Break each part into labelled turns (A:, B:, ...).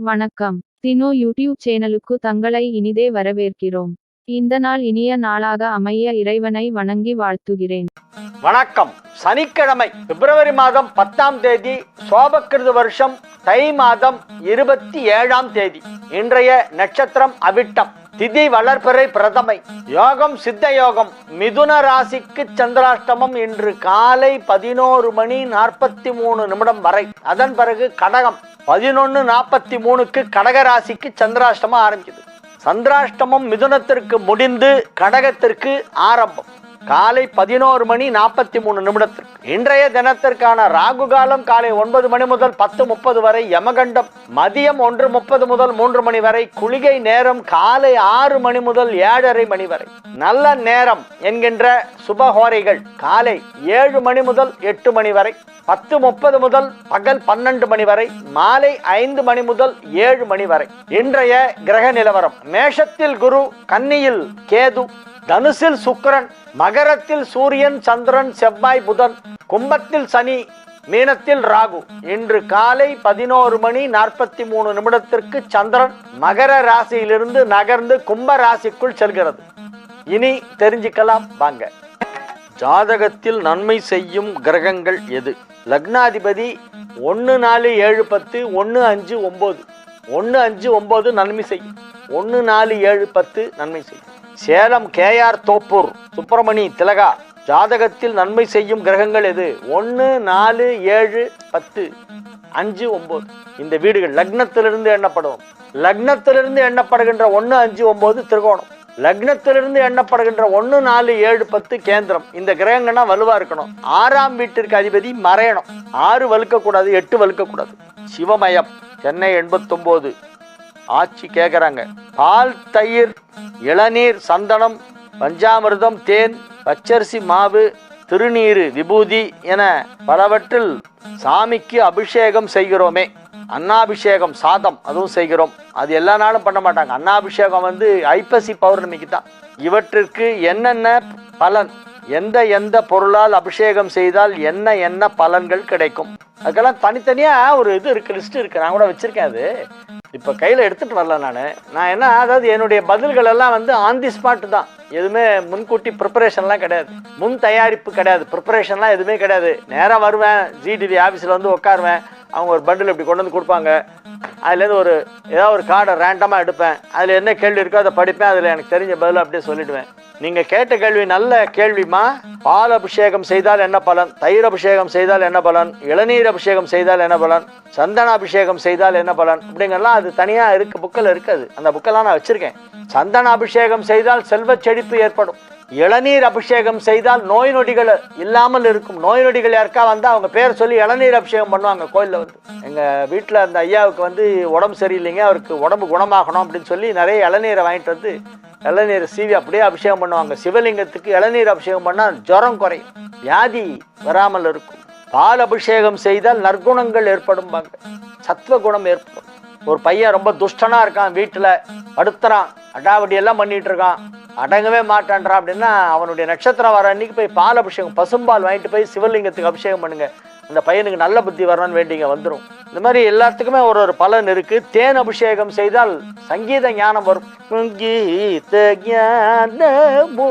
A: வணக்கம். தினோ யூடியூப் சேனலுக்கு தங்களை இனிதே வரவேற்கிறோம். இந்த நாள் இனிய நாளாக அமைய இறைவனை வணங்கி வாழ்த்துகிறேன்.
B: வணக்கம். சனிக்கிழமை பிப்ரவரி மாதம் 10ஆம் தேதி, சோபக்கிருது வருஷம் தை மாதம் 27ஆம் தேதி. இன்றைய நட்சத்திரம் அவிட்டம், திதி வளர்பிறை பிரதமை, யோகம் சித்த யோகம். மிதுன ராசிக்கு சந்திராஷ்டமம் இன்று காலை 11:43 வரை. அதன் பிறகு கடகம் 11:43 கடக ராசிக்கு சந்திராஷ்டமம் ஆரம்பிக்குது. சந்திராஷ்டமம் மிதுனத்திற்கு முடிந்து கடகத்திற்கு ஆரம்பம் காலை 11:43. இன்றைய தினத்திற்கான ராகு காலம் காலை 9 மணி முதல் 10:30 வரை. யமகண்டம் மதியம் 1:30 முதல் 3 மணி வரை. குளிகை நேரம் காலை 6 மணி முதல் 7:30 மணி வரை. நல்ல நேரம் என்கின்ற சுபஹோரைகள் காலை 7 மணி முதல் 8 மணி வரை, 10:30 முதல் பகல் 12 மணி வரை, மாலை 5 மணி முதல் 7 மணி வரை. இன்றைய கிரக நிலவரம்: மேஷத்தில் குரு, கன்னியில் கேது, தனுசில் சுக்கிரன், மகரத்தில் சூரியன், சந்திரன், செவ்வாய், புதன், கும்பத்தில் சனி, மீனத்தில் ராகு. இன்று காலை 11:43 சந்திரன் மகர ராசியிலிருந்து நகர்ந்து கும்ப ராசிக்குள் செல்கிறது. இனி தெரிஞ்சுக்கலாம் வாங்க. ஜாதகத்தில் நன்மை செய்யும் கிரகங்கள் எது? லக்னாதிபதி 1, 4, 7, 10, 1, 5, 9. 1, 5, 9 நன்மை செய்யும். 1, 4, 7, 10 நன்மை செய்யும். சேலம் KR தோப்பூர் சுப்பிரமணி திலகா. ஜாதகத்தில் நன்மை செய்யும் கிரகங்கள் எது? 1, 4, 7, 10, 5, 9. இந்த வீடுகள் லக்னத்திலிருந்து எண்ணப்படும். லக்னத்திலிருந்து எண்ணப்படுகின்ற 1, 5, 9 திரிகோணம். லக்னத்திலிருந்து எண்ணப்படுகின்ற 1, 4, 7, 10 கேந்திரம். இந்த கிரகங்கள்னா வலுவா இருக்கணும். 6ஆம் வீட்டிற்கு அதிபதி மறையணும். 6 வலுக்கக்கூடாது, 8 வலுக்கக்கூடாது. சிவமயம் சென்னை 89 ஆட்சி கேட்குறாங்க. பால், தயிர், இளநீர், சந்தனம், பஞ்சாமிர்தம், தேன், பச்சரிசி மாவு, திருநீரு, விபூதி என பலவற்றில் சாமிக்கு அபிஷேகம் செய்கிறோமே. அன்னாபிஷேகம், சாதம் அதுவும் செய்கிறோம். அது எல்லா நாளும் பண்ண மாட்டாங்க. அன்னாபிஷேகம் ஐப்பசி பௌர்ணமிக்கு தான். இவற்றிற்கு என்னென்ன பலன், எந்த பொருளால் அபிஷேகம் செய்தால் என்ன பலன்கள் கிடைக்கும், அதுக்கெல்லாம் தனித்தனியா ஒரு இது இருக்கு, லிஸ்ட் இருக்கு. நான் கூட வச்சிருக்கேன். அது இப்போ கையில் எடுத்துட்டு வரல. நான் என்ன, அதாவது என்னுடைய பதில்கள் எல்லாம் ஆன் தி ஸ்பாட் தான். எதுவுமே முன்கூட்டி ப்ரிப்பரேஷன்லாம் கிடையாது, முன் தயாரிப்பு கிடையாது, ப்ரிப்பரேஷன்லாம் எதுவுமே கிடையாது. நேராக வருவேன், ஜிடிவி ஆஃபீஸில் உட்காருவேன். அவங்க ஒரு பண்டில் இப்படி கொண்டு வந்து கொடுப்பாங்க. அதுலேருந்து ஏதாவது ஒரு கார்டை ரேண்டமாக எடுப்பேன். அதில் என்ன கேள்வி இருக்கோ அதை படிப்பேன். அதில் எனக்கு தெரிஞ்ச பதில் அப்படியே சொல்லிவிடுவேன். நீங்கள் கேட்ட கேள்வி நல்ல கேள்விமா. பால் அபிஷேகம் செய்தால் என்ன பலன், தயிர் அபிஷேகம் செய்தால் என்ன பலன், இளநீர் அபிஷேகம் செய்தால் என்ன பலன், சந்தன அபிஷேகம் செய்தால் என்ன பலன் அப்படிங்கலாம் அது தனியாக இருக்குது, புக்கில் இருக்குது. அந்த புக்கெல்லாம் நான் வச்சுருக்கேன். சந்தன அபிஷேகம் செய்தால் செல்வ செழிப்பு ஏற்படும். இளநீர் அபிஷேகம் செய்தால் நோய் நொடிகள் இல்லாமல் இருக்கும். நோய் நொடிகள் யாருக்கா அவங்க பேர் சொல்லி இளநீர் அபிஷேகம் பண்ணுவாங்க கோயிலில். எங்கள் வீட்டில் அந்த ஐயாவுக்கு உடம்பு சரியில்லைங்க, அவருக்கு உடம்பு குணமாகணும் அப்படின்னு சொல்லி நிறைய இளநீரை வாங்கிட்டு வந்து இளநீரை சீவி அப்படியே அபிஷேகம் பண்ணுவாங்க. சிவலிங்கத்துக்கு இளநீர் அபிஷேகம் பண்ணால் ஜுரம் குறையும், வியாதி வராமல் இருக்கும். பால் அபிஷேகம் செய்தால் நற்குணங்கள் ஏற்படும், சத்துவ குணம் ஏற்படும். ஒரு பையன் ரொம்ப துஷ்டனா இருக்கான், வீட்டில் படுத்துறான், அடாவடி எல்லாம் பண்ணிட்டு இருக்கான், அடங்கவே மாட்டான்றான் அப்படின்னா அவனுடைய நட்சத்திரம் வர அன்னைக்கு போய் பால் அபிஷேகம், பசும்பால் வாங்கிட்டு போய் சிவலிங்கத்துக்கு அபிஷேகம் பண்ணுங்க. அந்த பையனுக்கு நல்ல புத்தி வரணும்னு வேண்டிங்க, வந்துடும். இந்த மாதிரி எல்லாத்துக்குமே ஒரு பலன் இருக்கு. தேன் அபிஷேகம் செய்தால் சங்கீத ஞானம் வரும். சங்கீத ஞானமோ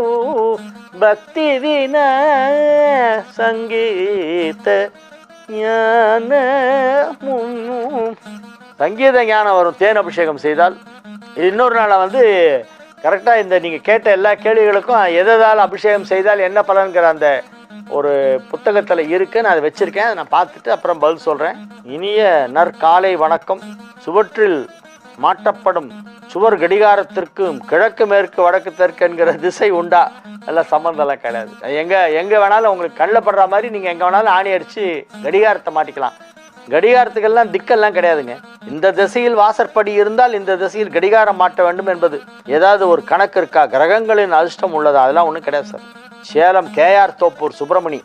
B: பக்தி வின சங்கீத ஞானமும். சங்கீத ஞானம் வரும் தேன் அபிஷேகம் செய்தால். இன்னொரு நாள் கரெக்டாக இந்த நீங்கள் கேட்ட எல்லா கேள்விகளுக்கும் எதால் அபிஷேகம் செய்தால் என்ன பலன்கிற அந்த ஒரு புத்தகத்தில் இருக்கு. நான் அதை வச்சுருக்கேன். அதை நான் பார்த்துட்டு அப்புறம் பதில் சொல்கிறேன். இனிய நற்காலை வணக்கம். சுவற்றில் மாட்டப்படும் சுவர் கடிகாரத்திற்கும் கிழக்கு மேற்கு வடக்கு தெற்கு என்கிற திசை உண்டா? எல்லாம் சம்மந்தம்லாம் கிடையாது. எங்கே வேணாலும் உங்களுக்கு கண்ணில் படுற மாதிரி நீங்கள் எங்கே வேணாலும் ஆணி அடித்து கடிகாரத்தை மாட்டிக்கலாம். கடிகாரத்துக்கெல்லாம் திக்கெல்லாம் கிடையாதுங்க. இந்த திசையில் வாசற்படி இருந்தால் இந்த திசையில் கடிகாரம் மாட்ட வேண்டும் என்பது ஏதாவது ஒரு கணக்கு இருக்கா? கிரகங்களின் அதிர்ஷ்டம் உள்ளதா? அதெல்லாம் ஒன்றும் கிடையாது சார். சேலம் KR தோப்பூர் சுப்பிரமணி.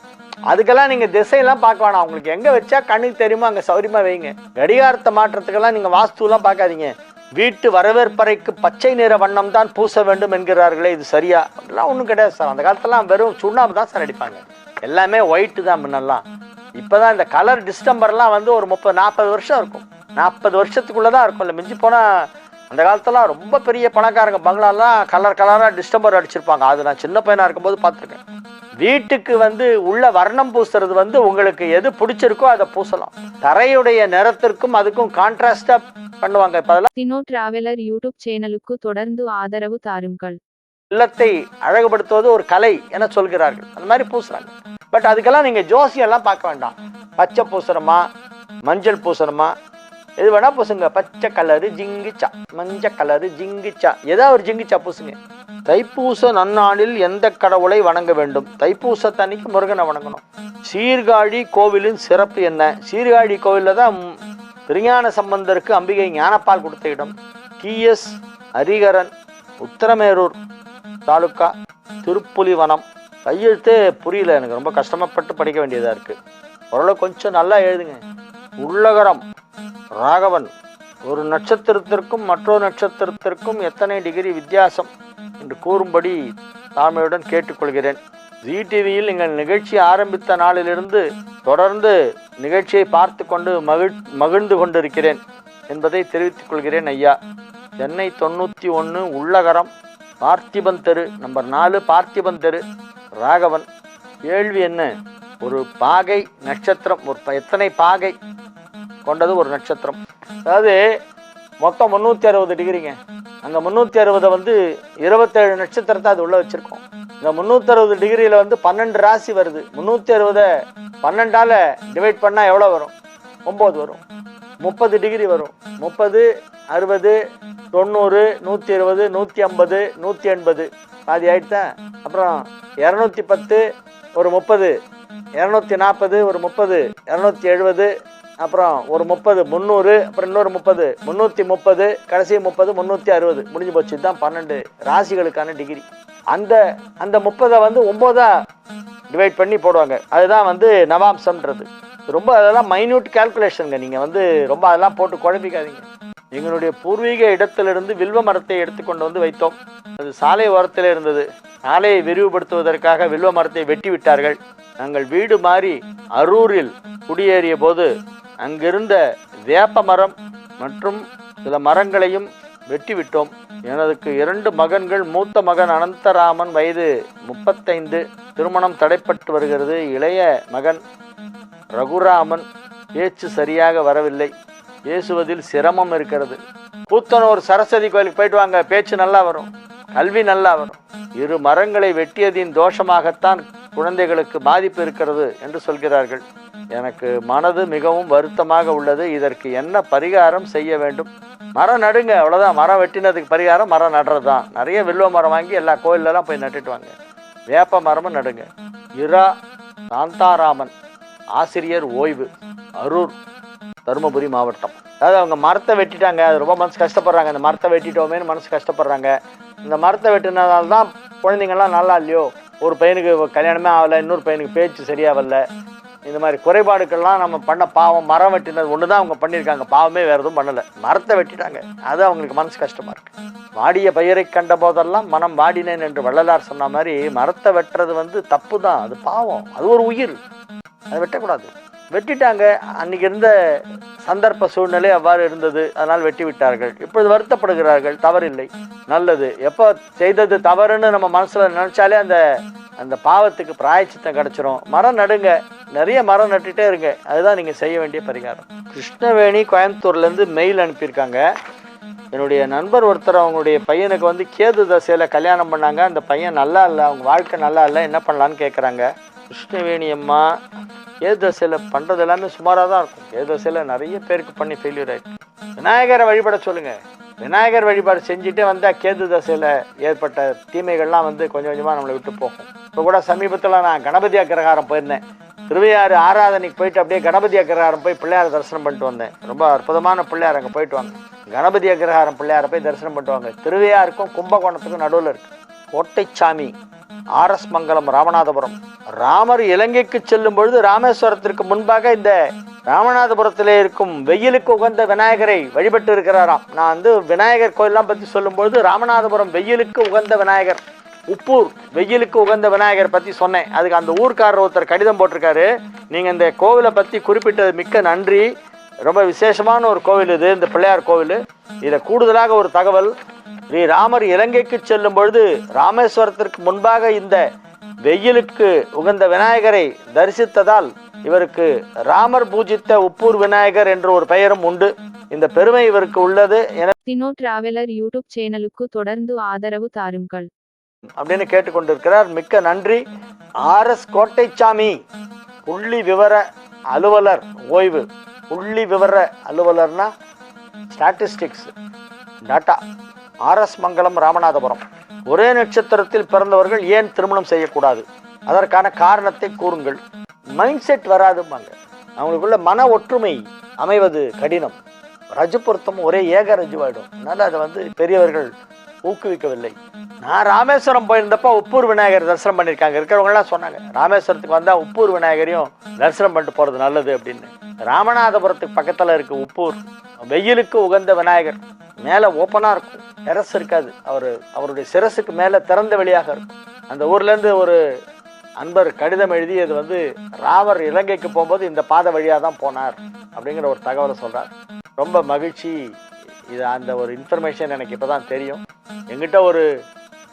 B: அதுக்கெல்லாம் நீங்கள் திசையெல்லாம் பார்க்க வேணாம். உங்களுக்கு எங்கே வச்சா கண்ணுக்கு தெரியுமோ அங்கே சௌரியமாக வைங்க. கடிகாரத்தை மாற்றத்துக்கெல்லாம் நீங்கள் வாஸ்துலாம் பார்க்காதீங்க. வீட்டு வரவேற்பறைக்கு பச்சை நிற வண்ணம் தான் பூச வேண்டும் என்கிறார்களே, இது சரியா? அப்படிலாம் ஒன்றும் கிடையாது சார். அந்த காலத்தெல்லாம் வெறும் சுண்ணாம்பு தான் சார் அடிப்பாங்க. எல்லாமே ஒயிட்டு தான் முன்னெல்லாம். இப்போ தான் இந்த கலர் டிஸ்டம்பர்லாம் ஒரு 30-40 வருஷம் இருக்கும். 40 வருஷத்துக்குள்ளதான் இருக்கும். இல்லை மிஞ்சி போனா அந்த காலத்துலாம் ரொம்ப பெரிய பணக்காரங்க பங்களாலாம் கலர் கலராக டிஸ்டம்பர் அடிச்சிருப்பாங்க. அது நான் சின்ன பையனா இருக்கும்போது பார்த்துருக்கேன். வீட்டுக்கு உள்ள வர்ணம் பூசுறது உங்களுக்கு எது பிடிச்சிருக்கோ அதை பூசலாம். தரையுடைய நிறத்திற்கும் அதுக்கும் கான்ட்ராஸ்டா பண்ணுவாங்க. இப்ப அதெல்லாம்
A: தினோ டிராவலர் யூடியூப் சேனலுக்கு தொடர்ந்து ஆதரவு தாருங்கள்.
B: இல்லத்தை அழகுபடுத்துவது ஒரு கலை என சொல்கிறார்கள். அந்த மாதிரி பூசுறாங்க. பட் அதுக்கெல்லாம் நீங்க ஜோசியெல்லாம் பார்க்க வேண்டாம். பச்சை பூசணுமா, மஞ்சள் பூசணுமா, எது வேணா பூசுங்க. பச்சை கலரு ஜிங்கிச்சா, மஞ்சள் கலரு ஜிங்கிச்சா, ஏதாவது ஒரு ஜிங்கிச்சா பூசுங்க. தைப்பூச நன்னாளில் எந்த கடவுளை வணங்க வேண்டும்? தைப்பூசத்தன்னைக்கு முருகனை வணங்கணும். சீர்காழி கோவிலின் சிறப்பு என்ன? சீர்காழி கோவிலில் தான் திருஞான சம்பந்தருக்கு அம்பிகை ஞானப்பால் கொடுத்த இடம். TS ஹரிகரன், உத்தரமேரூர் தாலுக்கா, திருப்புலிவனம். கையெழுத்தே புரியல எனக்கு, ரொம்ப கஷ்டப்பட்டு படிக்க வேண்டியதா இருக்கு. ஓரளவு கொஞ்சம் நல்லா எழுதுங்க. உள்ளகரம் ராகவன், ஒரு நட்சத்திரத்திற்கும் மற்றொரு நட்சத்திரத்திற்கும் எத்தனை டிகிரி வித்தியாசம் என்று கூறும்படி தாழ்மையுடன் கேட்டுக்கொள்கிறேன். ZTVயில் நீங்கள் நிகழ்ச்சி ஆரம்பித்த நாளிலிருந்து தொடர்ந்து நிகழ்ச்சியை பார்த்து கொண்டு மகிழ்ந்து கொண்டிருக்கிறேன் என்பதை தெரிவித்துக் கொள்கிறேன் ஐயா. சென்னை 91 உள்ளகரம், பார்த்திபன் தெரு, நம்பர் 4 பார்த்திபன் தெரு, ராகவன். கேள்வி என்ன? ஒரு பாகை நட்சத்திரம், எத்தனை பாகை கொண்டது ஒரு நட்சத்திரம்? அதாவது மொத்தம் 360 டிகிரிங்க. அந்த 360 27 நட்சத்திரத்தை அது உள்ள வச்சிருக்கோம். இந்த 360 டிகிரியில 12 ராசி வருது. 360 12ஆல டிவைட் பண்ணா எவ்வளவு வரும்? 9 வரும். 30 டிகிரி வரும். 30, 60, 90, 120, 150, 180 பாதி ஆயிடுச்சா? அப்புறம் 210, ஒரு 30, 240, ஒரு 30, 270, அப்புறம் ஒரு 30, 300, அப்புறம் இன்னொரு 30, 330, கடைசி 30, 360 முடிஞ்சு போச்சு. இதுதான் 12 ராசிகளுக்கான டிகிரி. அந்த 30 9ஆ டிவைட் பண்ணி போடுவாங்க. அதுதான் நவாம்சம்ன்றது. ரொம்ப அதெல்லாம் மைன்யூட் கால்குலேஷனுங்க. நீங்க ரொம்ப அதெல்லாம் போட்டு குழப்பிக்காதீங்க. எங்களுடைய பூர்வீக இடத்திலிருந்து வில்வ மரத்தை எடுத்துக்கொண்டு வைத்தோம். அது சாலை ஓரத்தில் இருந்தது. சாலையை விரிவுபடுத்துவதற்காக வில்வ மரத்தை வெட்டி விட்டார்கள். நாங்கள் வீடு மாறி அரூரில் குடியேறிய போது அங்கிருந்த வேப்ப மரம் மற்றும் சில மரங்களையும் வெட்டி விட்டோம். எனக்கு 2 மகன்கள். மூத்த மகன் அனந்தராமன், வயது 35, திருமணம் தடைப்பட்டு வருகிறது. இளைய மகன் ரகுராமன், பேச்சு சரியாக வரவில்லை, பேசுவதில் சிரமம் இருக்கிறது. கூத்தனூர் சரஸ்வதி கோயிலுக்கு போயிட்டு வாங்க, பேச்சு நல்லா வரும், கல்வி நல்லா வரும். 2 மரங்களை வெட்டியதின் தோஷமாகத்தான் குழந்தைகளுக்கு பாதிப்பு இருக்கிறது என்று சொல்கிறார்கள். எனக்கு மனது மிகவும் வருத்தமாக உள்ளது. இதற்கு என்ன பரிகாரம் செய்ய வேண்டும்? மரம் நடுங்க, அவ்வளோதான். மரம் வெட்டினதுக்கு பரிகாரம் மரம் நடுறது தான். நிறைய வில்வ மரம் வாங்கி எல்லா கோயிலெல்லாம் போய் நட்டுட்டு வாங்க. வேப்ப மரமும் நடுங்க. இரா சாந்தாராமன், ஆசிரியர், ஓய்வு, அரூர், தருமபுரி மாவட்டம். அதாவது அவங்க மரத்தை வெட்டிட்டாங்க, அது ரொம்ப மனசு கஷ்டப்படுறாங்க. இந்த மரத்தை வெட்டிட்டோமேனு மனசு கஷ்டப்படுறாங்க. இந்த மரத்தை வெட்டினதால தான் குழந்தைங்கள்லாம் நல்லா இல்லையோ, ஒரு பையனுக்கு கல்யாணமே ஆகலை, இன்னொரு பையனுக்கு பேச்சு சரியாக வரல. இந்த மாதிரி குறைபாடுகள்லாம் நம்ம பண்ண பாவம். மரம் வெட்டினது ஒன்று தான் அவங்க பண்ணியிருக்காங்க, பாவமே வேறு எதுவும் பண்ணலை. மரத்தை வெட்டிட்டாங்க, அது அவங்களுக்கு மனசு கஷ்டமாக இருக்கு. வாடிய பயிரை கண்ட போதெல்லாம் மனம் வாடினேன் என்று வள்ளலார் சொன்ன மாதிரி மரத்தை வெட்டுறது தப்பு தான், அது பாவம், அது ஒரு உயிர், அதை வெட்டக்கூடாது. வெட்டிட்டாங்க. அன்னைக்கு இருந்த சந்தர்ப்ப சூழ்நிலை அவ்வாறு இருந்தது, அதனால் வெட்டி விட்டார்கள். இப்பொழுது வருத்தப்படுகிறார்கள். தவறில்லை, நல்லது. எப்போ செய்தது தவறுன்னு நம்ம மனசுல நினைச்சாலே அந்த பாவத்துக்கு பிராயச்சித்தம் கிடைச்சிரும். மரம் நடுங்க, நிறைய மரம் நட்டுட்டே இருங்க, அதுதான் நீங்க செய்ய வேண்டிய பரிகாரம். கிருஷ்ணவேணி கோயம்புத்தூர்ல இருந்து மெயில் அனுப்பியிருக்காங்க. என்னுடைய நண்பர் ஒருத்தர் அவங்களுடைய பையனுக்கு கேது தசையில கல்யாணம் பண்ணாங்க. அந்த பையன் நல்லா இல்லை, அவங்க வாழ்க்கை நல்லா இல்லை, என்ன பண்ணலான்னு கேட்குறாங்க. கிருஷ்ணவேணி அம்மா, கேது தசையில பண்றது எல்லாமே சுமாராக தான் இருக்கும். கேது தசையில நிறைய பேருக்கு பண்ணி ஃபெயிலியர் ஆயிருக்கு. விநாயகரை வழிபட சொல்லுங்க. விநாயகர் வழிபாடு செஞ்சுட்டே வந்தால் கேது தசையில் ஏற்பட்ட தீமைகள்லாம் கொஞ்சம் கொஞ்சமாக நம்மளை விட்டு போகும். இப்போ கூட சமீபத்தில் நான் கணபதி அக்கிரகாரம் போயிருந்தேன். திருவையாறு ஆராதனைக்கு போயிட்டு அப்படியே கணபதி அக்கிரகாரம் போய் பிள்ளையார தரிசனம் பண்ணிட்டு வந்தேன். ரொம்ப அற்புதமான பிள்ளையார், அங்கே போயிட்டு வாங்க. கணபதி அக்கிரகாரம் பிள்ளையாரை போய் தரிசனம் பண்ணிட்டு வாங்க. திருவையாருக்கும் கும்பகோணத்துக்கும் நடுவில் இருக்கு. கோட்டைச்சாமி, RS மங்கலம், ராமநாதபுரம். ராமர் இலங்கைக்கு செல்லும் பொழுது ராமேஸ்வரத்திற்கு முன்பாக இந்த ராமநாதபுரத்திலே இருக்கும் வெயிலுக்கு உகந்த விநாயகரை வழிபட்டு இருக்கிறாராம். நான் விநாயகர் கோயிலெல்லாம் பற்றி சொல்லும்பொழுது ராமநாதபுரம் வெயிலுக்கு உகந்த விநாயகர், உப்பூர் வெயிலுக்கு உகந்த விநாயகர் பற்றி சொன்னேன். அதுக்கு அந்த ஊர்க்காரர் ஒருத்தர் கடிதம் போட்டிருக்காரு. நீங்கள் இந்த கோவிலை பற்றி குறிப்பிட்டது மிக்க நன்றி. ரொம்ப விசேஷமான ஒரு கோவில் இது, இந்த பிள்ளையார் கோவில். இதில் கூடுதலாக ஒரு தகவல், ஸ்ரீ ராமர் இலங்கைக்கு செல்லும் பொழுது ராமேஸ்வரத்திற்கு முன்பாக இந்த வெயிலுக்கு உகந்த விநாயகரை தரிசித்ததால் இவருக்கு ராமர் பூஜித்த உப்பூர் விநாயகர் என்ற ஒரு பெயரும் உண்டு. இந்த பெருமை இவருக்கு உள்ளது.
A: தினோ டிராவலர் யூடியூப் சேனலுக்கு தொடர்ந்து ஆதரவு தாருங்கள்
B: அப்படின்னு கேட்டுக்கொண்டிருக்கிறார். மிக்க நன்றி. ஆர்எஸ் கோட்டைச்சாமி புள்ளி விவர அலுவலர் ஓய்வு. புள்ளி விவர அலுவலர்னா ஸ்டாட்டிஸ்டிக்ஸ் டாட்டா. ஆர்எஸ் மங்கலம் ராமநாதபுரம். ஒரே நட்சத்திரத்தில் பிறந்தவர்கள் ஏன் திருமணம் செய்யக்கூடாது, அதற்கான காரணத்தை கூறுங்கள். மைண்ட் செட் வராதும்பாங்க, அவங்களுக்குள்ள மன ஒற்றுமை அமைவது கடினம். ரஜு பொருத்தம் ஒரே ஏக ரஜுவாயிடும். அதனால அதை பெரியவர்கள் ஊக்குவிக்கவில்லை. நான் ராமேஸ்வரம் போயிருந்தப்ப உப்பூர் விநாயகர் தரிசனம் பண்ணியிருக்காங்க. இருக்கிறவங்கலாம் சொன்னாங்க, ராமேஸ்வரத்துக்கு வந்தால் உப்பூர் விநாயகரையும் தரிசனம் பண்ணிட்டு போகிறது நல்லது அப்படின்னு. ராமநாதபுரத்துக்கு பக்கத்தில் இருக்கு உப்பூர். வெயிலுக்கு உகந்த விநாயகர். மேலே ஓப்பனாக இருக்கும், சிரசு இருக்காது. அவருடைய சிரசுக்கு மேலே திறந்த வெளியாக இருக்கும். அந்த ஊர்லேருந்து ஒரு அன்பர் கடிதம் எழுதி அது ராமர் இலங்கைக்கு போகும்போது இந்த பாதை வழியாக தான் போனார் அப்படிங்கிற ஒரு தகவலை சொல்கிறார். ரொம்ப மகிழ்ச்சி. இது அந்த ஒரு இன்ஃபர்மேஷன் எனக்கு இப்போ தான் தெரியும். எங்கிட்ட ஒரு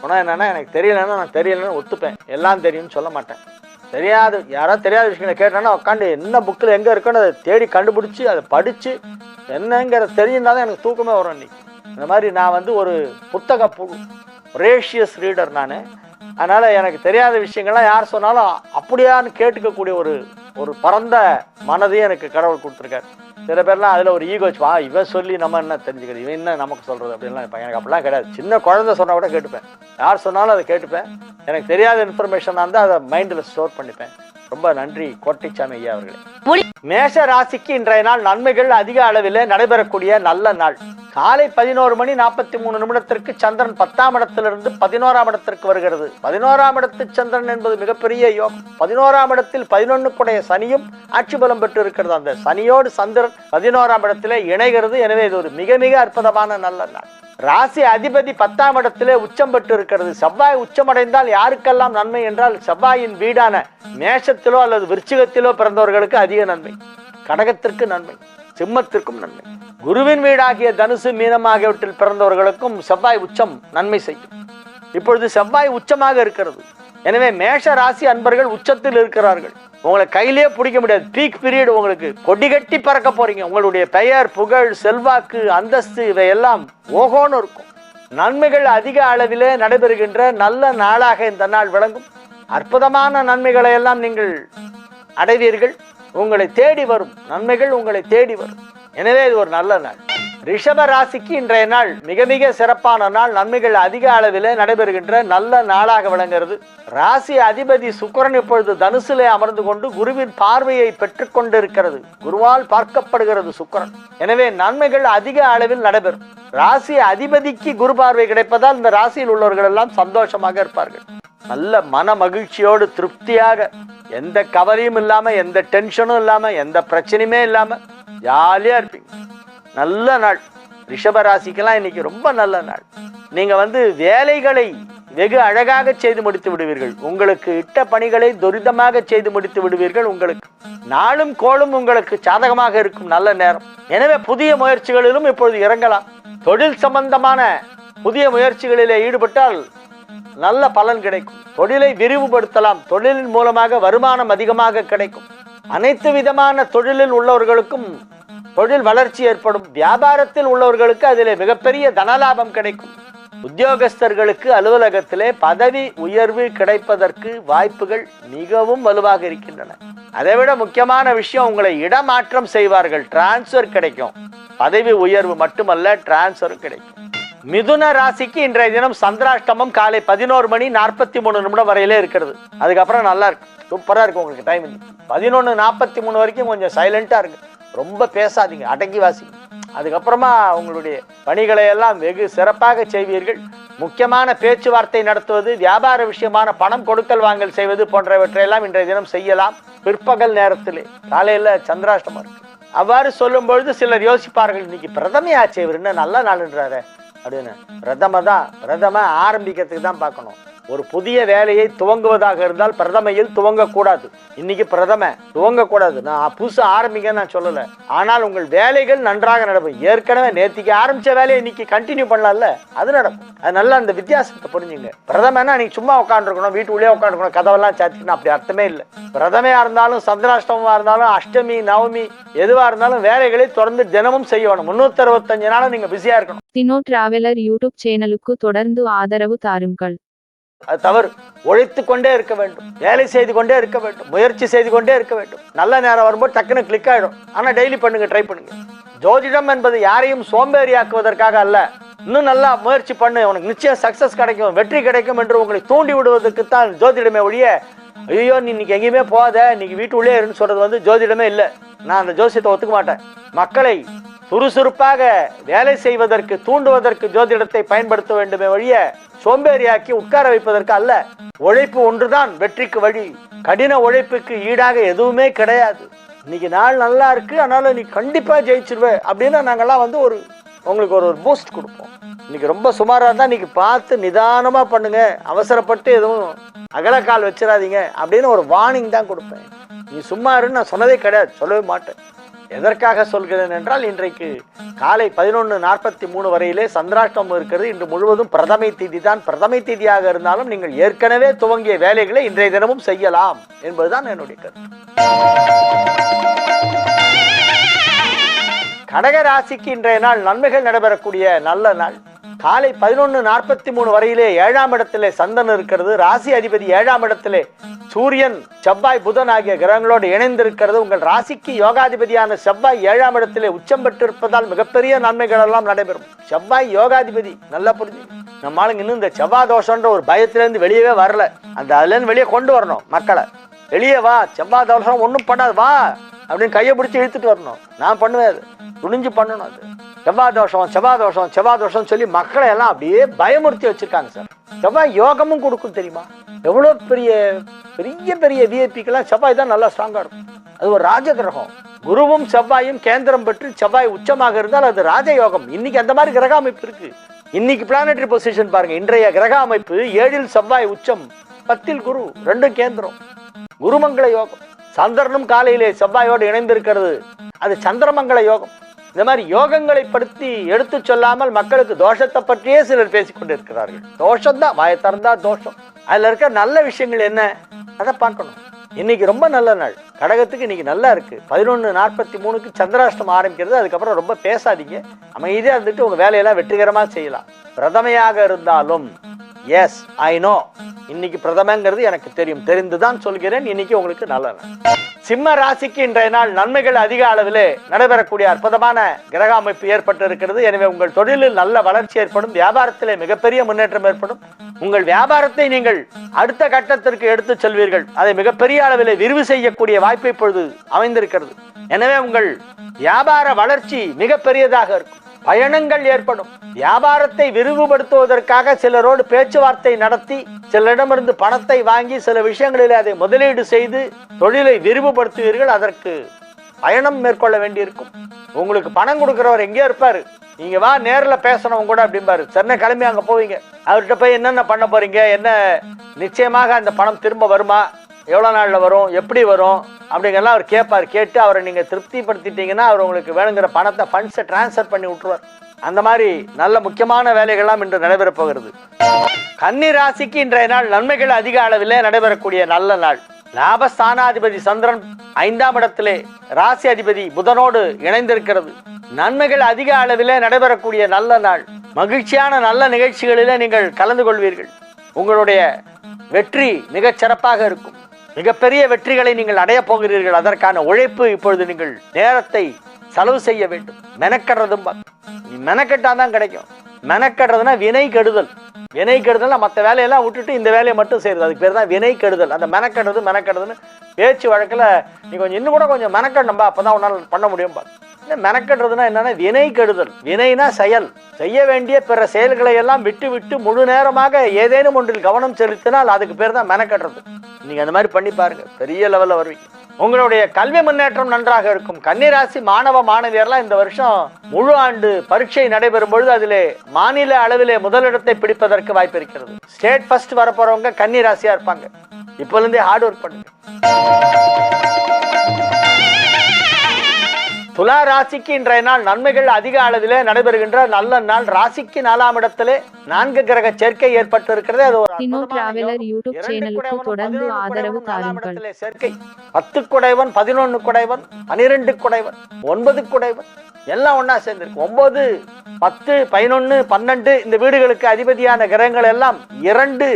B: குணம் என்னென்னா, எனக்கு தெரியலைன்னா நான் தெரியலன்னு ஒத்துப்பேன், எல்லாம் தெரியும்னு சொல்ல மாட்டேன். தெரியாது, யாராவது தெரியாத விஷயங்களை கேட்டேன்னா உட்காந்து என்ன புக்கில் எங்கே இருக்குன்னு அதை தேடி கண்டுபிடிச்சி அதை படித்து என்னங்கிறத தெரிஞ்சுருந்தா தான் எனக்கு தூக்கமே வரும். இன்னைக்கு இந்த மாதிரி நான் ஒரு புத்தக ரேஷியஸ் ரீடர் நான். அதனால் எனக்கு தெரியாத விஷயங்கள்லாம் யார் சொன்னாலும் அப்படியான்னு கேட்டுக்கக்கூடிய ஒரு பரந்த மனதையும் எனக்கு கடவுள் கொடுத்துருக்காரு. சில பேர்லாம் அதில் ஒரு ஈகோ வச்சுவா, இவன் சொல்லி நம்ம என்ன தெரிஞ்சுக்கிறது, இவன் என்ன நமக்கு சொல்கிறது அப்படின்லாம். இப்போ எனக்கு அப்படிலாம் கிடையாது. சின்ன குழந்தை சொன்னால் கூட கேட்டுப்பேன், யார் சொன்னாலும் அதை கேட்டுப்பேன். எனக்கு தெரியாத இன்ஃபர்மேஷனாக இருந்தால் அதை மைண்டில் ஸ்டோர் பண்ணிப்பேன். ரொம்ப நன்றி கோட்டைச்சாமி ஐயா அவர்களே. மேஷ ராசிக்கு இன்றைய நாள் நன்மைகள் அதிக அளவில் நடைபெறக்கூடிய நல்ல நாள். காலை 11:43 சந்திரன் 10ஆம் இடத்திலிருந்து 11ஆம் இடத்திற்கு வருகிறது. 11ஆம் இடத்து சந்திரன் என்பது மிகப்பெரிய யோகம். 11ஆம் இடத்தில் 11 சனியும் ஆட்சி பலம் பெற்று இருக்கிறது. அந்த சனியோடு சந்திரன் 11ஆம் இடத்திலே இணைகிறது. எனவே இது ஒரு மிக மிக அற்புதமான நல்ல நாள். ராசி அதிபதி 10ஆம் இடத்திலே உச்சம் பெற்று இருக்கிறது. செவ்வாய் உச்சமடைந்தால் யாருக்கெல்லாம் நன்மை என்றால், செவ்வாயின் வீடான மேஷத்திலோ அல்லது விருச்சிகத்திலோ பிறந்தவர்களுக்கு அதிக நன்மை, கடகத்திற்கு நன்மை, சிம்மத்திற்கும் நன்மை. குருவின் வீடாகிய தனுசு மீனம் ஆகியவற்றில் பிறந்தவர்களுக்கும் செவ்வாய் உச்சம் நன்மை செய்யும். இப்பொழுது செவ்வாய் உச்சமாக இருக்கிறது. எனவே மேஷ ராசி அன்பர்கள் உச்சத்தில் இருக்கிறார்கள். உங்களை கையிலே பிடிக்க முடியாது. Peak period. உங்களுக்கு கொடி கட்டி பறக்க போறீங்க. உங்களுடைய பெயர், புகழ், செல்வாக்கு, அந்தஸ்து இவையெல்லாம் ஓகோன்னு இருக்கும். நன்மைகள் அதிக அளவிலே நடைபெறுகின்ற நல்ல நாளாக இந்த நாள் விளங்கும். அற்புதமான நன்மைகளை எல்லாம் நீங்கள் அடைவீர்கள். உங்களை தேடி வரும் நன்மைகள் உங்களை தேடி வரும். எனவே இது ஒரு நல்ல நாள். ரிஷப ராசிக்கு இன்றைய நாள் மிக மிக சிறப்பான நாள். நன்மைகள் அதிக அளவில் நடைபெறுகின்ற நல்ல நாளாக விளங்குகிறது. ராசி அதிபதி சுக்கிரன் இப்பொழுது தனுசிலே அமர்ந்து கொண்டு குருவின் பார்வையை பெற்றுக் கொண்டிருக்கிறது. குருவால் பார்க்கப்படுகிறது சுக்கிரன். எனவே நன்மைகள் அதிக அளவில் நடைபெறும். ராசி அதிபதிக்கு குரு பார்வை கிடைப்பதால் இந்த ராசியில் உள்ளவர்கள் எல்லாம் சந்தோஷமாக இருப்பார்கள். நல்ல மன மகிழ்ச்சியோடு திருப்தியாக, எந்த கவலையும் இல்லாம, எந்த டென்ஷனும் இல்லாம, எந்த பிரச்சனையுமே இல்லாம ஜாலியா இருப்பீங்க. நல்ல நாள். ரிஷப ராசிக்கெல்லாம் இன்னைக்கு ரொம்ப நல்ல நாள். நீங்க வேலைகளை வெகு அழகாக செய்து முடித்து விடுவீர்கள். உங்களுக்கு இட்ட பணிகளை துரிதமாக செய்து முடித்து விடுவீர்கள். உங்களுக்கு நாளும் கோளும் உங்களுக்கு சாதகமாக இருக்கும் நல்ல நேரம். எனவே புதிய முயற்சிகளிலும் இப்பொழுது இறங்கலாம். தொழில் சம்பந்தமான புதிய முயற்சிகளிலே ஈடுபட்டால் நல்ல பலன் கிடைக்கும். தொழிலை விரிவுபடுத்தலாம். தொழிலின் மூலமாக வருமானம் அதிகமாக கிடைக்கும். அனைத்து விதமான தொழிலில் உள்ளவர்களுக்கும் தொழில் வளர்ச்சி ஏற்படும். வியாபாரத்தில் உள்ளவர்களுக்கு அதிலே மிகப்பெரிய தனலாபம் கிடைக்கும். உத்தியோகஸ்தர்களுக்கு அலுவலகத்திலே பதவி உயர்வு கிடைப்பதற்கு வாய்ப்புகள் மிகவும் வலுவாக இருக்கின்றன. அதைவிட முக்கியமான விஷயம், உங்களை இடமாற்றம் செய்வார்கள். டிரான்ஸ்பர் கிடைக்கும். பதவி உயர்வு மட்டுமல்ல, டிரான்ஸ்பரும் கிடைக்கும். மிதுன ராசிக்கு இன்றைய தினம் சந்திராஷ்டமம் காலை 11:43 வரையிலே இருக்கிறது. அதுக்கப்புறம் நல்லா இருக்கு, சூப்பரா இருக்கு. உங்களுக்கு டைம் 11:43 வரைக்கும் கொஞ்சம் சைலண்டா இருக்கு. ரொம்ப பேசாதீங்க, அடங்கி வாசிங்க. அதுக்கப்புறமா உங்களுடைய பணிகளை எல்லாம் வெகு சிறப்பாக செய்வீர்கள். முக்கியமான பேச்சுவார்த்தை நடத்துவது, வியாபார விஷயமான பணம் கொடுக்கல் வாங்கல் செய்வது போன்றவற்றையெல்லாம் இன்றைய தினம் செய்யலாம். பிற்பகல் நேரத்திலே. காலையில சந்திராஷ்டமம் இருக்கு. அவ்வாறு சொல்லும் பொழுது சிலர் யோசிப்பார்கள், இன்னைக்கு பிரதமை ஆச்சு, இவர் என்ன நல்ல நாளுன்றாரு அப்படின்னு. பிரதம ஆரம்பிக்கிறதுக்கு தான் பார்க்கணும். ஒரு புதிய வேலையை துவங்குவதாக இருந்தால் பிரதமையில் துவங்கக்கூடாது. இன்னைக்கு பிரதம துவங்கக்கூடாது. நான் புதுசு ஆரம்பிக்க நான் சொல்லலை. ஆனால் உங்கள் வேலைகள் நன்றாக நடக்கும். ஏற்கனவே நேற்றுக்கு ஆரம்பிச்ச வேலையை இன்னைக்கு கண்டினியூ பண்ணலாம்ல, அது நடக்கும். அது நல்லா அந்த வித்தியாசத்தை புரிஞ்சுங்க. பிரதமனா நீங்க சும்மா உட்காந்துருக்கணும், வீட்டுக்குள்ளேயே உட்காந்துருக்கணும், கதவெல்லாம் சாத்திக்கணும், அப்படி அர்த்தமே இல்லை. பிரதமையா இருந்தாலும் சந்திராஷ்டமமா இருந்தாலும் அஷ்டமி நவமி எதுவா இருந்தாலும் வேலைகளை தொடர்ந்து தினமும் செய்யணும். 365 நாளும் நீங்க பிஸியா இருக்கணும்.
A: தினோ டிராவலர் யூடியூப் சேனலுக்கு தொடர்ந்து ஆதரவு தாருங்கள்.
B: அது தவறு. உழைத்து கொண்டே இருக்க வேண்டும், வேலை செய்து கொண்டே இருக்க வேண்டும், முயற்சி செய்து கொண்டே இருக்க வேண்டும். நல்ல நேரம் வரும்போது டக்குன்னு கிளிக் ஆயிடும். ஆனா டெய்லி பண்ணுங்க, ட்ரை பண்ணுங்க. ஜோதிடம் என்பது யாரையும் சோம்பேறியாக்குவதற்காக அல்ல. இன்னும் நல்லா முயற்சி பண்ணு, உனக்கு நிச்சயம் சக்சஸ் கிடைக்கும், வெற்றி கிடைக்கும் என்று உங்களை தூண்டி விடுவதற்கு தான் ஜோதிடமே ஒழிய, ஐயோ நீ இன்னைக்கு எங்கேயுமே போகாத, இன்னைக்கு வீட்டுள்ளே இருன்னு சொல்றது ஜோதிடமே இல்லை. நான் அந்த ஜோசியத்தை ஒத்துக்க மாட்டேன். மக்களை சுறுசுறுப்பாக வேலை செய்வதற்கு தூண்டுவதற்கு ஜோதிடத்தை பயன்படுத்த வேண்டுமே வழிய சோம்பேறியாக்கி உட்கார வைப்பதற்கு அல்ல. உழைப்பு ஒன்றுதான் வெற்றிக்கு வழி. கடின உழைப்புக்கு ஈடாக எதுவுமே கிடையாது. இன்னைக்கு நாள் நல்லா இருக்கு, அதனால நீ கண்டிப்பா ஜெயிச்சிருவே அப்படின்னா நாங்கெல்லாம் உங்களுக்கு ஒரு பூஸ்ட் கொடுப்போம். இன்னைக்கு ரொம்ப சுமாரா இருந்தா இன்னைக்கு பார்த்து நிதானமா பண்ணுங்க, அவசரப்பட்டு எதுவும் அகலக்கால் வச்சிடாதீங்க அப்படின்னு ஒரு வார்னிங் தான் கொடுப்பேன். நீ சும்மா இருன்னு நான் சொன்னதே கிடையாது, சொல்லவே மாட்டேன். எதற்காக சொல்கிறேன் என்றால், இன்றைக்கு காலை 11:43 வரையிலே சந்திராஷ்டமம் இருக்கிறது. இன்று முழுவதும் பிரதமை திதி தான். பிரதமை திதியாக இருந்தாலும் நீங்கள் ஏற்கனவே துவங்கிய வேலைகளை இன்றைய தினமும் செய்யலாம் என்பதுதான் என்னுடைய கருத்து. கடக ராசிக்கு இன்றைய நாள் நன்மைகள் நடைபெறக்கூடிய நல்ல நாள். காலை 11:43 வரையிலே 7ஆம் இடத்திலே சந்திரன் இருக்கிறது. ராசி அதிபதி 7ஆம் இடத்திலே சூரியன் செவ்வாய் புதன் ஆகிய கிரகங்களோடு இணைந்திருக்கிறது. உங்கள் ராசிக்கு யோகாதிபதியான செவ்வாய் 7ஆம் இடத்திலே உச்சம் பெற்றிருப்பதால் மிகப்பெரிய நன்மைகள் எல்லாம் நடைபெறும். செவ்வாய் யோகாதிபதி, நல்லா புரிஞ்சு. நம்ம ஆளுங்க இன்னும் இந்த செவ்வாய் தோஷம்ன்ற ஒரு பயத்திலிருந்து வெளியவே வரல. அதுல இருந்து வெளியே கொண்டு வரணும் மக்களை. வெளியே வா, செவ்வாய் தோஷம் ஒன்றும் பண்ணாது, வா அப்படின்னு கையை பிடிச்சி இழுத்துட்டு வரணும். நான் பண்ணுவேன், அது துணிஞ்சு பண்ணணும். அது செவ்வாய் தோஷம் செவ்வாய் தோஷம் செவ்வாய் தோஷம் சொல்லி மக்களை எல்லாம் அப்படியே பயமுறுத்தி வச்சிருக்காங்க சார். செவ்வாய் யோகமும் கொடுக்கும் தெரியுமா? எவ்வளவு பெரிய பெரிய பெரிய விஐபிக்கெல்லாம் செவ்வாய் தான் நல்லா ஸ்ட்ராங்கா இருக்கும். அது ஒரு ராஜ கிரகம். குருவும் செவ்வாயும் கேந்திரம் பெற்று செவ்வாய் உச்சமாக இருந்தால் அது ராஜயோகம். இன்னைக்கு அந்த மாதிரி கிரக அமைப்பு இருக்கு. இன்னைக்கு பிளானட்டரி பொசிஷன் பாருங்க. இன்றைய கிரக அமைப்பு 7இல் செவ்வாய் உச்சம், 10இல் குரு, 2 கேந்திரம், குருமங்கள யோகம். சந்திரனும் காலையிலே செவ்வாயோடு இணைந்திருக்கிறது, அது சந்திரமங்கள யோகம். இந்த மாதிரி யோகங்களை படுத்தி எடுத்து சொல்லாமல் மக்களுக்கு தோஷத்தை பற்றியே சிலர் பேசிக் கொண்டிருக்கிறார்கள். தோஷம்தான், வாயை திறந்தா தோஷம். அதுல இருக்க நல்ல விஷயங்கள் என்ன, அதை பார்க்கணும். இன்னைக்கு ரொம்ப நல்ல நாள். கடகத்துக்கு இன்னைக்கு நல்லா இருக்கு. 11:43க்கு சந்திராஷ்டமம் ஆரம்பிக்கிறது. அதுக்கப்புறம் ரொம்ப பேசாதீங்க, அமைதியா இருந்துட்டு உங்க வேலையெல்லாம் வெற்றிகரமா செய்யலாம். பிரதமையாக இருந்தாலும் எஸ் ஐ நோ, இன்னைக்கு பிரதமங்கிறது எனக்கு தெரியும், தெரிந்துதான் சொல்கிறேன். இன்னைக்கு உங்களுக்கு நல்ல நாள். சிம்ம ராசிக்கு இன்றைய நாள் நன்மைகள் அதிக அளவிலே நடைபெறக்கூடிய அற்புதமான கிரக அமைப்பு ஏற்பட்டு இருக்கிறது. எனவே உங்கள் தொழிலில் நல்ல வளர்ச்சி ஏற்படும், வியாபாரத்திலே மிகப்பெரிய முன்னேற்றம் ஏற்படும். உங்கள் வியாபாரத்தை நீங்கள் அடுத்த கட்டத்திற்கு எடுத்து செல்வீர்கள். அதை மிகப்பெரிய அளவிலே விரிவு செய்யக்கூடிய வாய்ப்பு இப்பொழுது அமைந்திருக்கிறது. எனவே உங்கள் வியாபார வளர்ச்சி மிகப்பெரியதாக இருக்கும். பயணங்கள் ஏற்படும். வியாபாரத்தை விரிவுபடுத்துவதற்காக சிலரோடு பேச்சுவார்த்தை நடத்தி சிலரிடமிருந்து பணத்தை வாங்கி சில விஷயங்களில் அதை முதலீடு செய்து தொழிலை விரிவுபடுத்துவீர்கள். அதற்கு பயணம் மேற்கொள்ள வேண்டியிருக்கும். உங்களுக்கு பணம் கொடுக்கிறவர் எங்கேயோ இருப்பாரு, நீங்க வா நேர்ல பேசணும் கூட அப்படிம்பாரு. சரிண்ணே கிளம்பி அங்க போவீங்க. அவர்கிட்ட போய் என்னென்ன பண்ண போறீங்க, என்ன நிச்சயமாக அந்த பணம் திரும்ப வருமா, எவ்வளவு நாள்ல வரும், எப்படி வரும் அப்படிங்கெல்லாம் அவர் கேட்பார். கேட்டு அவரை நீங்க திருப்திப்படுத்திட்டீங்கன்னா அவர் உங்களுக்கு வேணுங்கிற பணத்தை ஃபண்ட்ஸை டிரான்ஸ்ஃபர் பண்ணி விட்டுருவார். அந்த மாதிரி நல்ல முக்கியமான வேலைகள்லாம் இன்று நடைபெறப் போகிறது. கன்னி ராசிக்கு இன்றைய நாள் நன்மைகள் அதிக அளவிலே நடைபெறக்கூடிய நல்ல நாள். லாபஸ்தானாதிபதி சந்திரன் 5ஆம் இடத்திலே ராசி அதிபதி புதனோடு இணைந்திருக்கிறது. நன்மைகள் அதிக அளவிலே நடைபெறக்கூடிய நல்ல நாள். மகிழ்ச்சியான நல்ல நிகழ்ச்சிகளிலே நீங்கள் கலந்து கொள்வீர்கள். உங்களுடைய வெற்றி மிகச் சிறப்பாக இருக்கும். மிகப்பெரிய வெற்றிகளை நீங்கள் அடைய போகிறீர்கள். அதற்கான உழைப்பு இப்பொழுது நீங்கள் நேரத்தை செலவு செய்ய வேண்டும். மெனக்கடுறதும் மெனக்கெட்டாதான் கிடைக்கும். மெனக்கடுறதுனா வினை கெடுதல். வினை கெடுதல்னா மற்ற வேலையெல்லாம் விட்டுட்டு இந்த வேலையை மட்டும் செய்யறது, அதுக்கு பேர் தான் வினை கெடுதல். அந்த மெனக்கடுறதுன்னு பேச்சு வழக்கில் நீ கொஞ்சம் இன்னும் கூட கொஞ்சம் மெனக்கடணும்பா, அப்பதான் உன்னால் பண்ண முடியும். மெனக்கடுறதுனா என்னன்னா வினை கெடுதல். வினைனா செயல். செய்ய வேண்டிய பிற செயல்களை எல்லாம் விட்டு விட்டு முழு நேரமாக ஏதேனும் ஒன்றில் கவனம் செலுத்தினால் அதுக்கு பேர் தான் மெனக்கடுறது. நீங்க அந்த மாதிரி பண்ணி பாருங்க, பெரிய லெவல்ல வருவீங்க. உங்களுடைய கல்வி முன்னேற்றம் நன்றாக இருக்கும். கன்னிராசி மாணவ மாணவியர்லாம் இந்த வருஷம் முழு ஆண்டு பரீட்சை நடைபெறும் பொழுது அதிலே மாநில அளவிலே முதலிடத்தை பிடிப்பதற்கு வாய்ப்பு இருக்கிறது. ஸ்டேட் ஃபர்ஸ்ட் வர போறவங்க கன்னிராசியா இருப்பாங்க. இப்போல இருந்தே ஹார்ட் ஒர்க் பண்ணுங்க. துலா ராசிக்கு இன்றைய நாள் நன்மைகள் அதிக அளவிலே நடைபெறுகின்ற நல்ல நாள். ராசிக்கு 4ஆம் இடத்திலே 4 கிரக சேர்க்கை ஏற்பட்டு இருக்கிறது. அது ஒரு
A: டிராவலர் யூடியூப் சேனலுக்கு தொடர்ந்து ஆதரவு தாருங்கள்.
B: சேர்க்கை 10 குடைவன் 11 குடைவன் 12 குடைவன் 9 குடைவன் எல்லாம் ஒன்னா சேர்ந்திருக்கு. 9 10 11 12 இந்த வீடுகளுக்கு அதிபதியான கிரகங்கள் எல்லாம் 2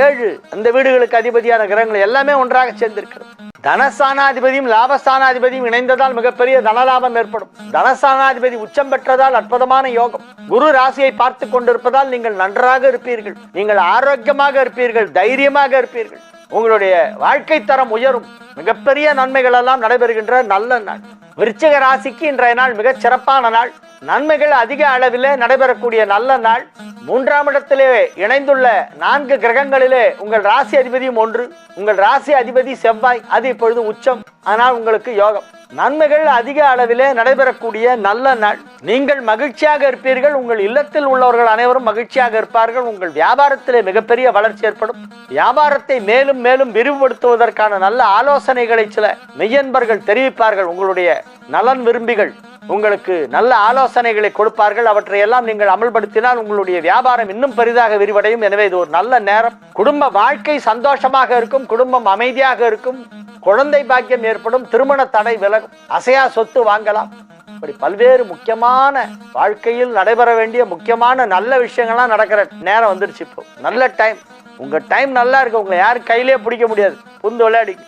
B: 7 இந்த வீடுகளுக்கு அதிபதியான கிரகங்கள் எல்லாமே ஒன்றாக சேர்ந்திருக்கிறது. தனஸ்தானாதிபதியும் லாபஸ்தானாதிபதியும் இணைந்ததால் மிகப்பெரிய தனலாபம் ஏற்படும். தனஸ்தானாதிபதி உச்சம் பெற்றதால் அற்புதமான யோகம். குரு ராசியை பார்த்து கொண்டிருப்பதால் நீங்கள் நன்றாக இருப்பீர்கள். நீங்கள் ஆரோக்கியமாக இருப்பீர்கள், தைரியமாக இருப்பீர்கள். உங்களுடைய வாழ்க்கை தரம் உயரும். மிகப்பெரிய நன்மைகள் எல்லாம் நடைபெறுகின்ற நல்ல நாள். விருச்சிக ராசிக்கு இன்றைய நாள் மிகச் சிறப்பான நாள். நன்மைகள் அதிக அளவிலே நடைபெறக்கூடிய நல்ல நாள். 3ஆம் இடத்திலே இணைந்துள்ள 4 கிரகங்களிலே உங்கள் ராசி அதிபதியும் ஒன்று. உங்கள் ராசி அதிபதி செவ்வாய், அது இப்பொழுது உச்சம். ஆனால் உங்களுக்கு யோகம். நன்மைகள் அதிக அளவிலே நடைபெறக்கூடிய நல்ல நாள். நீங்கள் மகிழ்ச்சியாக இருப்பீர்கள். உங்கள் இல்லத்தில் உள்ளவர்கள் அனைவரும் மகிழ்ச்சியாக இருப்பார்கள். உங்கள் வியாபாரத்திலே மிகப்பெரிய வளர்ச்சி ஏற்படும். வியாபாரத்தை மேலும் மேலும் விரிவுபடுத்துவதற்கான நல்ல ஆலோசனைகளை சில மெய்யன்பர்கள் தெரிவிப்பார்கள். உங்களுடைய நலன் விரும்பிகள் உங்களுக்கு நல்ல ஆலோசனைகளை கொடுப்பார்கள். அவற்றை எல்லாம் நீங்கள் அமல்படுத்தினால் உங்களுடைய வியாபாரம் இன்னும் பெரிதாக விரிவடையும். எனவே இது ஒரு நல்ல நேரம். குடும்ப வாழ்க்கை சந்தோஷமாக இருக்கும். குடும்பம் அமைதியாக இருக்கும். குழந்தை பாக்கியம் ஏற்படும். திருமண தடை விலகும். அசையா சொத்து வாங்கலாம். இப்படி பல்வேறு முக்கியமான வாழ்க்கையில் நடைபெற வேண்டிய முக்கியமான நல்ல விஷயங்கள்லாம் நடக்கிற நேரம் வந்துருச்சு. இப்போ நல்ல டைம். உங்க டைம் நல்லா இருக்கு. உங்களை யாரும் கையிலேயே பிடிக்க முடியாது. புந்து விளையாடிங்க.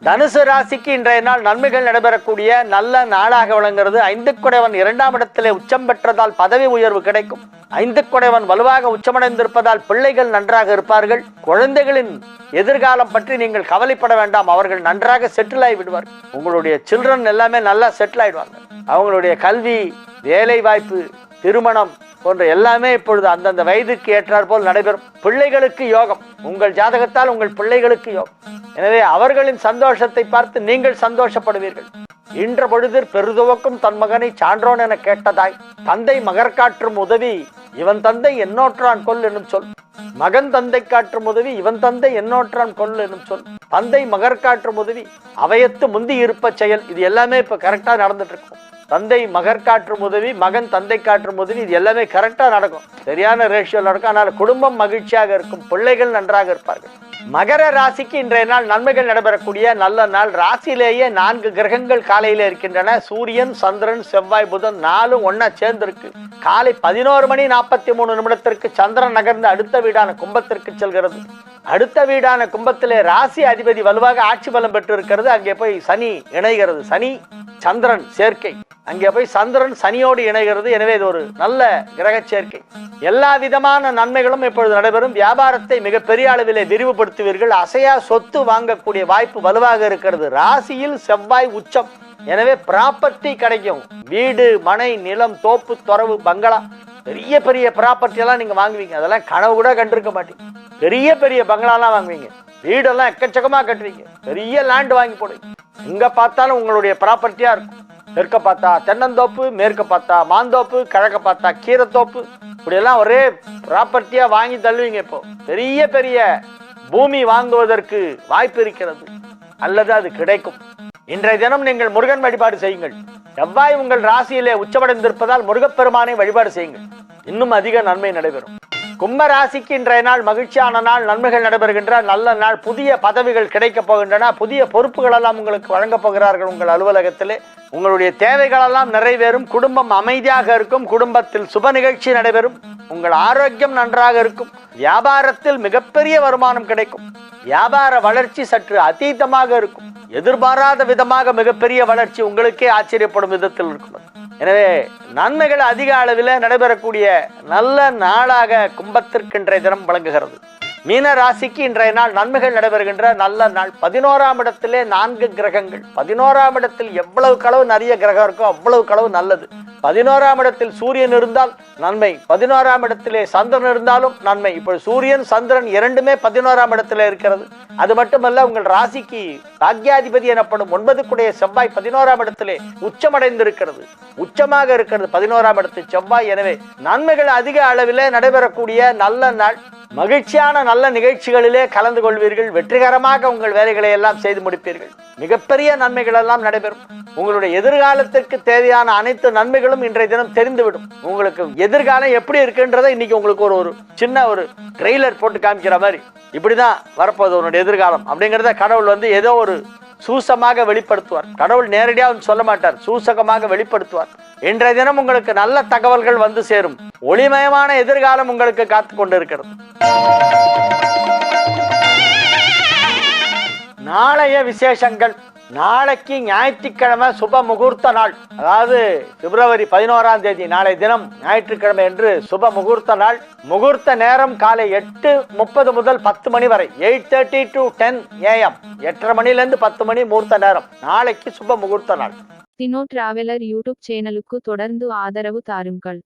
B: தனுசு ராசிக்கு இன்றைய நாள் நன்மைகள் நடைபெறக்கூடிய நல்ல நாளாக விளங்குகிறது. 5 குடைவன் 2ஆம் இடத்திலே உச்சம் பெற்றதால் பதவி உயர்வு கிடைக்கும். 5 குடைவன் வலுவாக உச்சமடைந்திருப்பதால் பிள்ளைகள் நன்றாக இருப்பார்கள். குழந்தைகளின் எதிர்காலம் பற்றி நீங்கள் கவலைப்பட வேண்டாம். அவர்கள் நன்றாக செட்டில் ஆகி விடுவார்கள். உங்களுடைய சில்ட்ரன் எல்லாமே நல்லா செட்டில் ஆயிடுவாங்க. அவங்களுடைய கல்வி, வேலை வாய்ப்பு, திருமணம் போன்ற எல்லாமே இப்பொழுது அந்தந்த வயதுக்கு ஏற்றாற் போல் நடைபெறும். பிள்ளைகளுக்கு யோகம். உங்கள் ஜாதகத்தால் உங்கள் பிள்ளைகளுக்கு யோகம். எனவே அவர்களின் சந்தோஷத்தை பார்த்து நீங்கள் சந்தோஷப்படுவீர்கள். இன்ற பொழுதில் பெருதுவக்கும் தன் மகனை சான்றோன் என கேட்டதாய் தந்தை மகர் காற்றும் உதவி இவன் தந்தை என்னோற்றான் கொல் என்னும் சொல். மகன் தந்தை காற்றும் உதவி இவன் தந்தை என்னோற்றான் கொல் என்னும் சொல். தந்தை மகர் காற்றும் உதவி அவையத்து முந்தி இருப்ப செயல். இது எல்லாமே இப்ப கரெக்டா நடந்துட்டு இருக்கும். தந்தை மகர் காற்றும் உதவி, மகன் தந்தை காற்றும் உதவி, இது எல்லாமே கரெக்டா நடக்கும். சரியான ரேஷியோ நடக்கும். அதனால குடும்பம் மகிழ்ச்சியாக இருக்கும். பிள்ளைகள் நன்றாக இருப்பார்கள். மகர ராசிக்கு இன்றைய நாள் நன்மைகள் நடைபெறக்கூடிய நல்ல நாள். ராசியிலேயே 4 கிரகங்கள் காலையில இருக்கின்றன. சூரியன், சந்திரன், செவ்வாய், புதன் 4 ஒன்னா சேர்ந்திருக்கு. காலை 11:43 சந்திரன் நகர்ந்து அடுத்த வீடான கும்பத்திற்கு செல்கிறது. அடுத்த வீடான கும்பத்திலே ராசி அதிபதி வலுவாக ஆட்சி பலம் பெற்று இருக்கிறது. அங்கே போய் சனி இணைகிறது. சனி சந்திரன் சேர்க்கை. அங்கே போய் சந்திரன் சனியோடு இணைகிறது. எனவே இது ஒரு நல்ல கிரக சேர்க்கை. எல்லா விதமான நன்மைகளும் இப்பொழுது நடைபெறும். வியாபாரத்தை மிகப்பெரிய அளவிலே விரிவுபடுத்துவீர்கள். அசையா சொத்து வாங்கக்கூடிய வாய்ப்பு வலுவாக இருக்கிறது. ராசியில் செவ்வாய் உச்சம். எனவே ப்ராப்பர்ட்டி கிடைக்கும். வீடு, மனை, நிலம், தோப்பு, துறவு, பங்களா, பெரிய பெரிய ப்ராப்பர்ட்டி எல்லாம் நீங்க வாங்குவீங்க. அதெல்லாம் கனவு கூட கண்டிருக்க மாட்டீங்க. பெரிய பெரிய பங்களாலாம் வாங்குவீங்க. வீடெல்லாம் எக்கச்சக்கமா கட்டுவீங்க. பெரிய லேண்ட் வாங்கி போடுவீங்க. எங்க பார்த்தாலும் உங்களுடைய ப்ராப்பர்ட்டியா இருக்கும். தெற்க பார்த்தா தென்னந்தோப்பு, மேற்க பார்த்தா மாந்தோப்பு, கிழக்க பார்த்தா கீரைத்தோப்பு, இப்படி எல்லாம் ஒரே ப்ராப்பர்ட்டியா வாங்கி தள்ளுவீங்க. இப்போ பெரிய பெரிய பூமி வாங்குவதற்கு வாய்ப்பு இருக்கிறது, அல்லது அது கிடைக்கும். இன்றைய தினம் நீங்கள் முருகன் வழிபாடு செய்யுங்கள். செவ்வாய் உங்கள் ராசியிலே உச்சமடைந்திருப்பதால் முருகப்பெருமானை வழிபாடு செய்யுங்கள். இன்னும் அதிக நன்மை நடைபெறும். கும்ப ராசிக்கு இன்றைய நாள் மகிழ்ச்சியான நாள். நன்மைகள் நடைபெறுகின்ற நல்ல நாள். புதிய பதவிகள் கிடைக்க போகின்றன. புதிய பொறுப்புகள் எல்லாம் உங்களுக்கு வழங்கப் போகிறார்கள். உங்கள் அலுவலகத்திலே உங்களுடைய தேவைகள் எல்லாம் நிறைவேறும். குடும்பம் அமைதியாக இருக்கும். குடும்பத்தில் சுப நிகழ்ச்சி நடைபெறும். உங்கள் ஆரோக்கியம் நன்றாக இருக்கும். வியாபாரத்தில் மிகப்பெரிய வருமானம் கிடைக்கும். வியாபார வளர்ச்சி சற்று அதீதமாக இருக்கும். எதிர்பாராத விதமாக மிகப்பெரிய வளர்ச்சி உங்களுக்கே ஆச்சரியப்படும் விதத்தில் இருக்கும். எனவே நன்மைகள் அதிக அளவில் நடைபெறக்கூடிய நல்ல நாளாக கும்பத்திற்கு இன்றைய தினம் வழங்குகிறது. மீன ராசிக்கு இன்றைய நாள் நன்மைகள் நடைபெறுகின்ற நல்ல நாள். 11ஆம் இடத்திலே 4 கிரகங்கள். 11ஆம் இடத்தில் எவ்வளவு களவு நிறைய கிரகம் இருக்கோ அவ்வளவு களவு நல்லது. 11ஆம் இடத்தில் சூரியன் இருந்தால் நன்மை, 11ஆம் இடத்திலே சந்திரன் இருந்தாலும் நன்மை. இப்போ சூரியன் சந்திரன் இரண்டுமே 11ஆம் இடத்துல இருக்கிறது. அது மட்டுமல்ல, உங்கள் ராசிக்கு பாக்யாதிபதி எனப்படும் 9க்குடைய செவ்வாய் 11ஆம் இடத்திலே உச்சமடைந்திருக்கிறது, உச்சமாக இருக்கிறது 11ஆம் இடத்து செவ்வாய். எனவே நன்மைகள் அதிக அளவிலே நடைபெறக்கூடிய நல்ல நாள். மகிழ்ச்சியான நல்ல நிகழ்ச்சிகளிலே கலந்து கொள்வீர்கள். வெற்றிகரமாக உங்கள் வேலைகளை எல்லாம் செய்து முடிப்பீர்கள். மிகப்பெரிய நன்மைகள் எல்லாம் நடைபெறும். உங்களுடைய எதிர்காலத்திற்கு தேவையான அனைத்து நன்மைகளும் இன்றைய தினம் தெரிந்துவிடும். உங்களுக்கு எதிர்காலம் எப்படி இருக்குன்றதை இன்னைக்கு உங்களுக்கு ஒரு சின்ன ஒரு ட்ரெய்லர் போட்டு காமிக்கிற மாதிரி, இப்படிதான் வரப்போகுது உன்னுடைய எதிர்காலம் அப்படிங்கிறத கடவுள் ஏதோ ஒரு சூசமாக வெளிப்படுத்துவார். கடவுள் நேரடியாக சொல்ல மாட்டார், சூசகமாக வெளிப்படுத்துவார். இன்றைய தினம் உங்களுக்கு நல்ல தகவல்கள் வந்து சேரும். ஒளிமயமான எதிர்காலம் உங்களுக்கு காத்து கொண்டு இருக்கிறது. நாளைய விசேஷங்கள். நாளைக்கு ஞாயிற்றுக்கிழமை சுப முகூர்த்த நாள், அதாவது பிப்ரவரி 11ஆம் தேதி நாளை தினம் ஞாயிற்றுக்கிழமை என்று சுப முகூர்த்த நாள். முகூர்த்த நேரம் காலை 8:30 முதல் 10 மணி வரை, 8:30 to 10 AM, 8:30 மணிலிருந்து 10 மணி முகூர்த்த நேரம். நாளைக்கு சுப முகூர்த்த நாள்.
A: தினோ டிராவலர் யூடியூப் சேனலுக்கு தொடர்ந்து ஆதரவு தாருங்கள்.